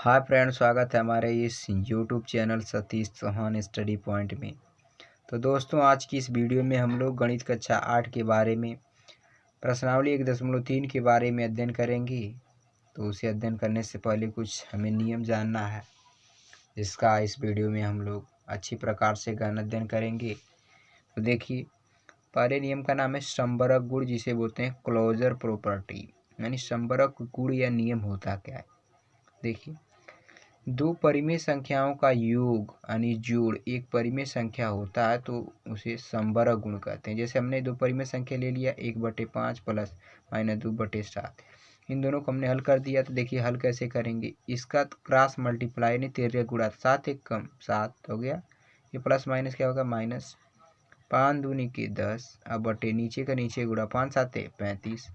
Hi friend, स्वागत है हमारे इस YouTube channel Satish Chauhan study point में। तो दोस्तों, आज की इस वीडियो में हम लोग गणित कक्षा 8 के बारे में प्रश्नावली 1.3 के बारे में अध्ययन करेंगे। तो उसे अध्ययन करने से पहले कुछ हमें नियम जानना है, जिसका इस वीडियो में हम लोग अच्छी प्रकार से गण अध्ययन करेंगे। तो देखिए, पहले नियम का नाम है समवर्ग गुण, जिसे बोलते हैं क्लोजर प्रॉपर्टी। यानी समवर्ग गुण या नियम होता क्या है। देखिए, दो परिमेय संख्याओं का योग यानी जोड़ एक परिमेय संख्या होता है तो उसे समवर्ग गुण कहते हैं। जैसे हमने दो परिमेय संख्या ले लिया 1/5 प्लस -2/7। इन दोनों को हमने हल कर दिया। तो देखिए हल कैसे करेंगे। इसका क्रॉस मल्टीप्लाई यानी 13 गुणा 7 एक कम 7 हो गया। ये प्लस माइनस क्या होगा, माइनस 5 दूनी के 10। अब बटे नीचे का नीचे गुणा 5 7 35।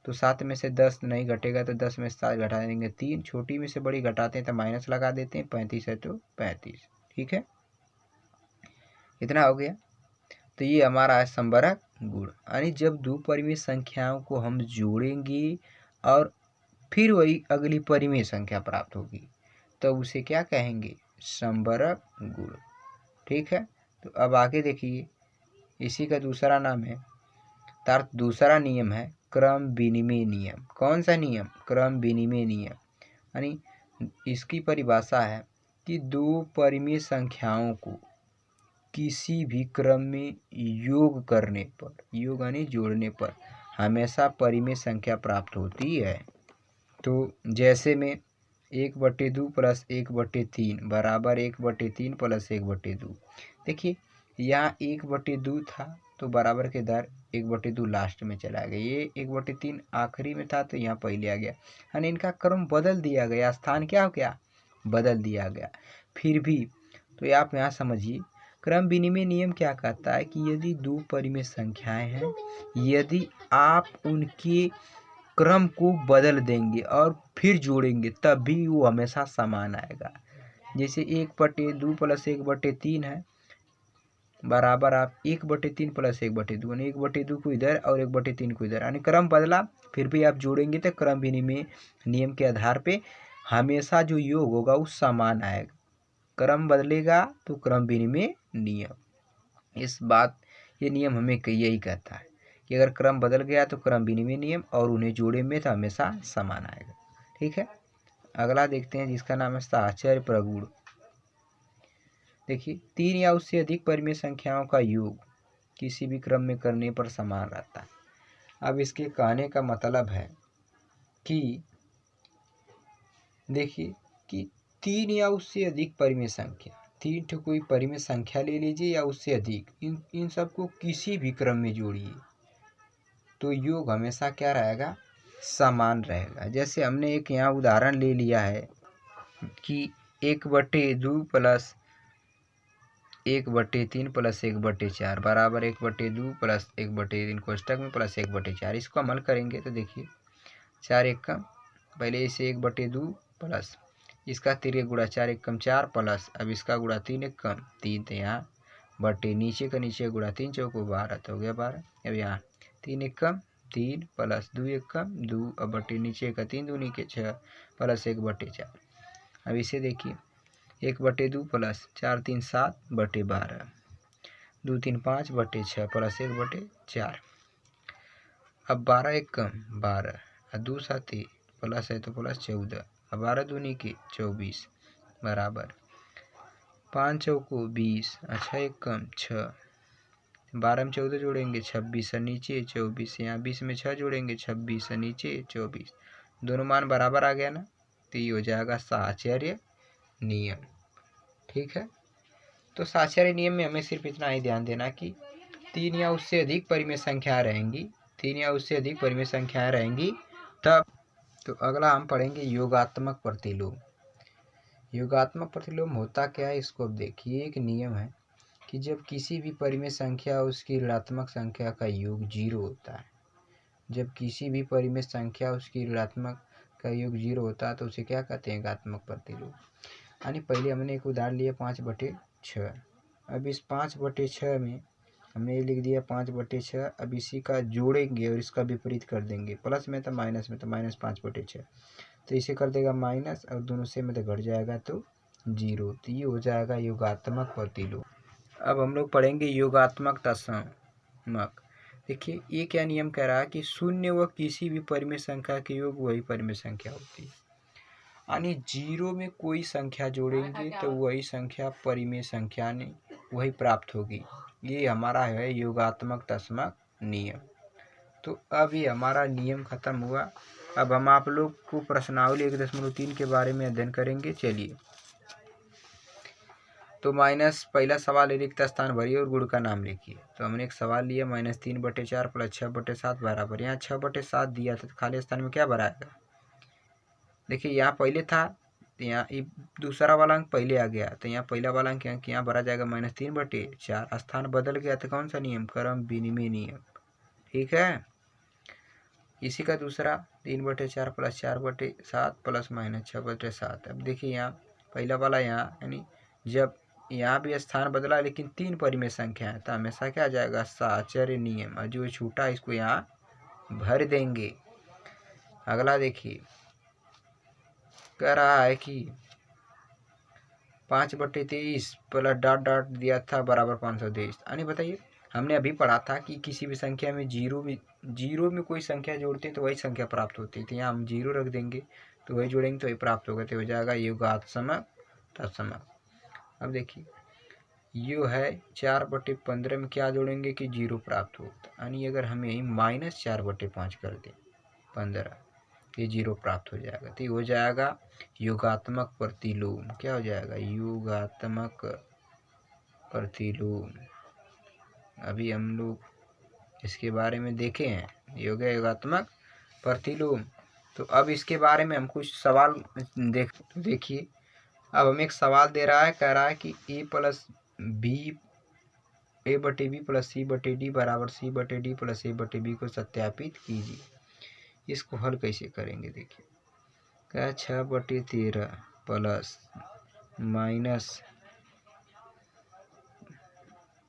तो 7 में से 10 नहीं घटेगा तो 10 में से 7 घटा देंगे 3। छोटी में से बड़ी घटाते हैं तो माइनस लगा देते हैं। 35 है तो 35। ठीक है, इतना हो गया। तो ये हमारा है समवर्ग गुण। यानी जब दो परिमेय संख्याओं को हम जोड़ेंगे और फिर वही अगली परिमेय संख्या प्राप्त होगी तो उसे क्या कहेंगे, समवर्ग गुण। ठीक है, तो अब आगे देखिए, इसी का दूसरा नाम है दूसरा नियम है क्रम विनिमय नियम। कौन सा नियम, क्रम विनिमय नियम। यानी इसकी परिभाषा है कि दो परिमेय संख्याओं को किसी भी क्रम में योग करने पर, योग यानी जोड़ने पर हमेशा परिमेय संख्या प्राप्त होती है। तो जैसे में 1/2 प्लस 1/3 बराबर 1/3 प्लस 1/2। देखिए यहाँ 1/2 था तो बराबर के दर 1/2 लास्ट में चला गया। ये 1/3 आखिरी में था तो यहाँ पहले आ गया। यानी इनका क्रम बदल दिया गया, स्थान क्या हो गया, बदल दिया गया। फिर भी तो आप यहाँ समझिए, क्रम विनिमय नियम क्या कहता है कि यदि दो परिमेय संख्याएं हैं, यदि आप उनके क्रम को बदल देंगे और फिर जोड़ेंगे तब भी वो हमेशा समान आएगा। जैसे 1/2 प्लस 1/3 है बराबर आप 1/3 प्लस 1/2, यानी 1/2 को इधर और 1/3 को इधर, यानी क्रम बदला फिर भी आप जोड़ेंगे तो क्रम विनिमय नियम के आधार पे हमेशा जो योग होगा वो समान आएगा। क्रम बदलेगा तो क्रम विनिमय नियम। ये नियम हमें यही कहता है कि अगर क्रम बदल गया तो क्रम विनिमय नियम, और उन्हें जोड़े में तो हमेशा समान आएगा। ठीक है, अगला देखते हैं जिसका नाम है साहचर्य प्रगुण। देखिए, 3 या उससे अधिक परिमेय संख्याओं का योग किसी भी क्रम में करने पर समान रहता है। अब इसके कहने का मतलब है कि देखिए कि 3 या उससे अधिक परिमेय संख्या, 3 ठो कोई परिमेय संख्या ले लीजिए या उससे अधिक, इन सबको किसी भी क्रम में जोड़िए तो योग हमेशा क्या रहेगा, समान रहेगा। जैसे हमने एक यहाँ उदाहरण ले लिया है कि 1/2 प्लस 1/3 प्लस 1/4 बराबर 1/2 प्लस 1/3 कोष्टक में प्लस 1/4। इसको हम हल करेंगे तो देखिए 4 एक कम, पहले इसे 1/2 प्लस इसका 3 गुणा 4 एक कम 4 प्लस अब इसका गुणा 3 एक कम 3, तो यहाँ बटे नीचे का नीचे गुणा 3 चौको 12 तो हो गया 12। अब यहाँ 3 एक कम 3 प्लस 2 एक कम 2, अब बटे नीचे का 3 दूनी के 6 प्लस 1/4। अब इसे देखिए 1/2 प्लस 4 3 7/12, 2 3 5/6 प्लस 1/4। अब 12 एक कम 12 और 2 7 प्लस है तो प्लस 14, अब 12 दूनी के 24 बराबर 5 चौको 20 और 6 एक कम 6, 12 में 14 जोड़ेंगे 26 और नीचे 24, यहाँ 20 में 6 जोड़ेंगे 26 और नीचे 24, दोनों मान बराबर आ गया ना, तो ये हो जाएगा साहचर्य नियम। ठीक है, तो साहचर्य नियम में हमें सिर्फ इतना ही ध्यान देना कि 3 या उससे अधिक परिमेय संख्याएं रहेंगी, 3 या उससे अधिक परिमेय संख्याएं रहेंगी तब। तो अगला हम पढ़ेंगे योगात्मक प्रतिलोम। योगात्मक प्रतिलोम होता क्या है, इसको अब देखिए। एक नियम है कि जब किसी भी परिमेय संख्या उसकी ऋणात्मक संख्या का योग 0 होता है, जब किसी भी परिमेय संख्या उसकी ऋणात्मक का योग 0 होता है तो उसे क्या कहते हैं, योगात्मक प्रतिलोम। यानी पहले हमने एक उदाहरण लिया 5/6। अब इस 5/6 में हमने ये लिख दिया 5/6। अब इसी का जोड़ेंगे और इसका विपरीत कर देंगे, प्लस में तो माइनस में तो -5/6। तो इसे कर देगा माइनस और दोनों से में तो घट जाएगा तो 0। तो ये हो जाएगा योगात्मक प्रतिलोम। अब हम लोग पढ़ेंगे योगात्मक दशमक। देखिए ये क्या नियम कह रहा है कि शून्य व किसी भी परिमेय संख्या के योग वही परिमेय संख्या होती है। यानी 0 में कोई संख्या जोड़ेंगे तो वही संख्या परिमेय संख्या ने वही प्राप्त होगी। ये हमारा है योगात्मक दशमक नियम। तो अब ये हमारा नियम खत्म हुआ। अब हम आप लोग को प्रश्नावली 1.3 के बारे में अध्ययन करेंगे। चलिए, तो माइनस पहला सवाल है, रिक्त स्थान भरिए और गुण का नाम लिखिए। तो हमने एक सवाल लिया -3/4 + 6/7 बराबर, यहाँ 6/7 दिया था तो खाली स्थान में क्या भराएगा। देखिए यहाँ पहले था तो यहाँ दूसरा वाला अंक पहले आ गया तो यहाँ पहला वाला अंक यहाँ भरा जाएगा -3/4। स्थान बदल गया तो कौन सा नियम, क्रम विनिमय नियम। ठीक है, इसी का दूसरा 3/4 + 4/7 + -6/7। अब देखिए यहाँ पहला वाला यहाँ यानी जब यहाँ भी स्थान बदला लेकिन 3 परिमेय संख्या है तो हमेशा क्या आ जाएगा, साहचर्य नियम। और जो छूटा इसको यहाँ भर देंगे। अगला देखिए कह रहा है कि 5/23 प्लस डॉट डॉट दिया था बराबर 523। यानी बताइए हमने अभी पढ़ा था कि किसी भी संख्या में जीरो में कोई संख्या जोड़ते हैं तो वही संख्या प्राप्त होती है। तो यहाँ हम 0 रख देंगे तो वही जोड़ेंगे तो वही प्राप्त होगा। तो हो जाएगा योगात्मक दशमक। अब देखिए यो है 4/15 में क्या जोड़ेंगे कि 0 प्राप्त होगा। यानी अगर हम यही -4/5 कर दें 15, ये 0 प्राप्त हो जाएगा। तो ये हो जाएगा योगात्मक प्रतिलोम। क्या हो जाएगा, योगात्मक प्रतिलोम। अभी हम लोग इसके बारे में देखे हैं, ये हो गया योगात्मक प्रतिलोम। तो अब इसके बारे में हम कुछ सवाल देखिए। अब हमें एक सवाल दे रहा है, कह रहा है कि a + b + c/d बराबर c/d + a/b को सत्यापित कीजिए। इसको हल कैसे करेंगे देखिए, क्या 6/13 प्लस माइनस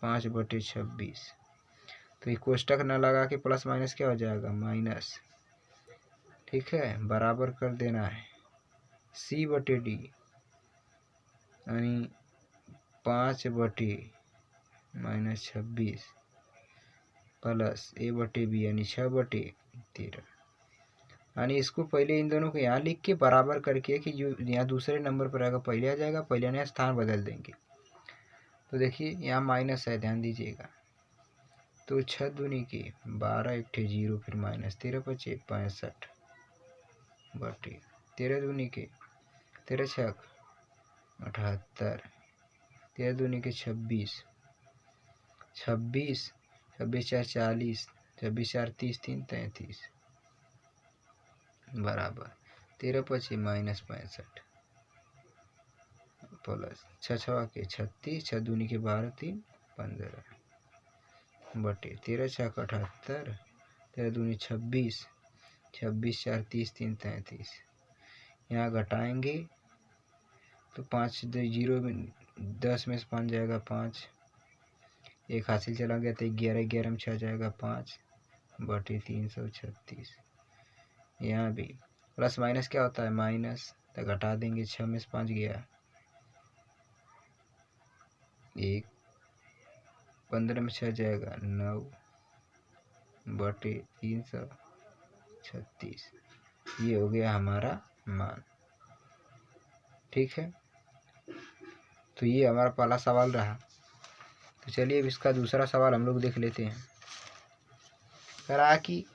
5/26। तो ये कोष्टक न लगा के प्लस माइनस क्या हो जाएगा, माइनस। ठीक है, बराबर कर देना है c/d यानी 5/-26 प्लस a/b यानी 6/13। यानी इसको पहले इन दोनों को यहाँ लिख के बराबर करके कि जो यहाँ दूसरे नंबर पर आएगा पहले आ जाएगा, पहले ने स्थान बदल देंगे। तो देखिए यहाँ माइनस है, ध्यान दीजिएगा। तो 6 दूनी के 12, 1 0, फिर -13/5 65 बटे 13 दूनी के 13 6 78, 13 दूनी के 26, 26 4 40, 26 4 30, 3 33 बराबर 13/5 -65 प्लस 6 6 के 36, 6 दूनी के 12 3 15 बटे 13 6 78, 13 दूनी 26, 26 4 30, 3 33। यहाँ घटाएंगे तो 5 0 में 10 में से 5 जाएगा 5, एक हासिल चला गया तो 11 11 में 6 जाएगा 5 बटे 336। यहाँ भी प्लस माइनस क्या होता है, माइनस। तो घटा देंगे, 6 में से 5 गया 1, 15 में 6 जाएगा 9 बटे 336। ये हो गया हमारा मान। ठीक है, तो ये हमारा पहला सवाल रहा। तो चलिए अब इसका दूसरा सवाल हम लोग देख लेते हैं। कह रहा कि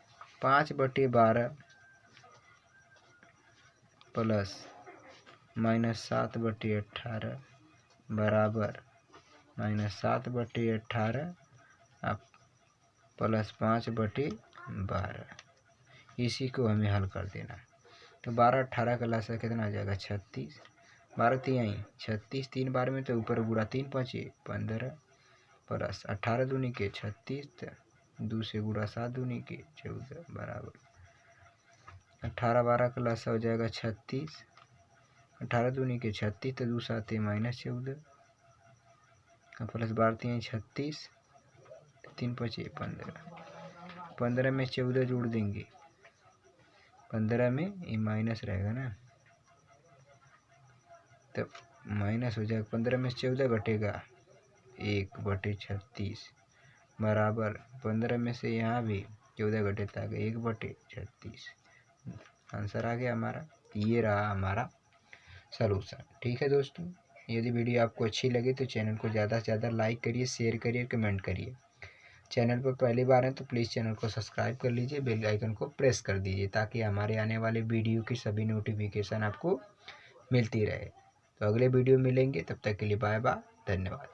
5/12 प्लस -7/18 बराबर -7/18 प्लस 5/12। इसी को हमें हल कर देना है। तो 12 18 का लसा कितना आ जाएगा, 36। 12 3 36, 3 बार में तो ऊपर गुणा 3 5 15 प्लस 18 दूनी के 36, 2 से गुणा 7 दूनी के 14 बराबर 18 12 का लसा हो जाएगा 36, 18 दूनी के 36 तो 2 7 -14 प्लस 12 3 36, 3 5 15, 15 में 14 जोड़ देंगे 15 में ये माइनस रहेगा ना, तब माइनस हो जाएगा। 15 में 14 घटेगा, 1/36 बराबर 15 में से यहाँ भी 14 घटे था 1/36। आंसर आ गया हमारा। ये रहा हमारा सलूशन। ठीक है दोस्तों, यदि वीडियो आपको अच्छी लगे तो चैनल को ज़्यादा से ज़्यादा लाइक करिए, शेयर करिए, कमेंट करिए। चैनल पर पहली बार हैं तो प्लीज़ चैनल को सब्सक्राइब कर लीजिए, बेल आइकन को प्रेस कर दीजिए ताकि हमारे आने वाले वीडियो की सभी नोटिफिकेशन आपको मिलती रहे। तो अगले वीडियो मिलेंगे, तब तक के लिए बाय बाय, धन्यवाद।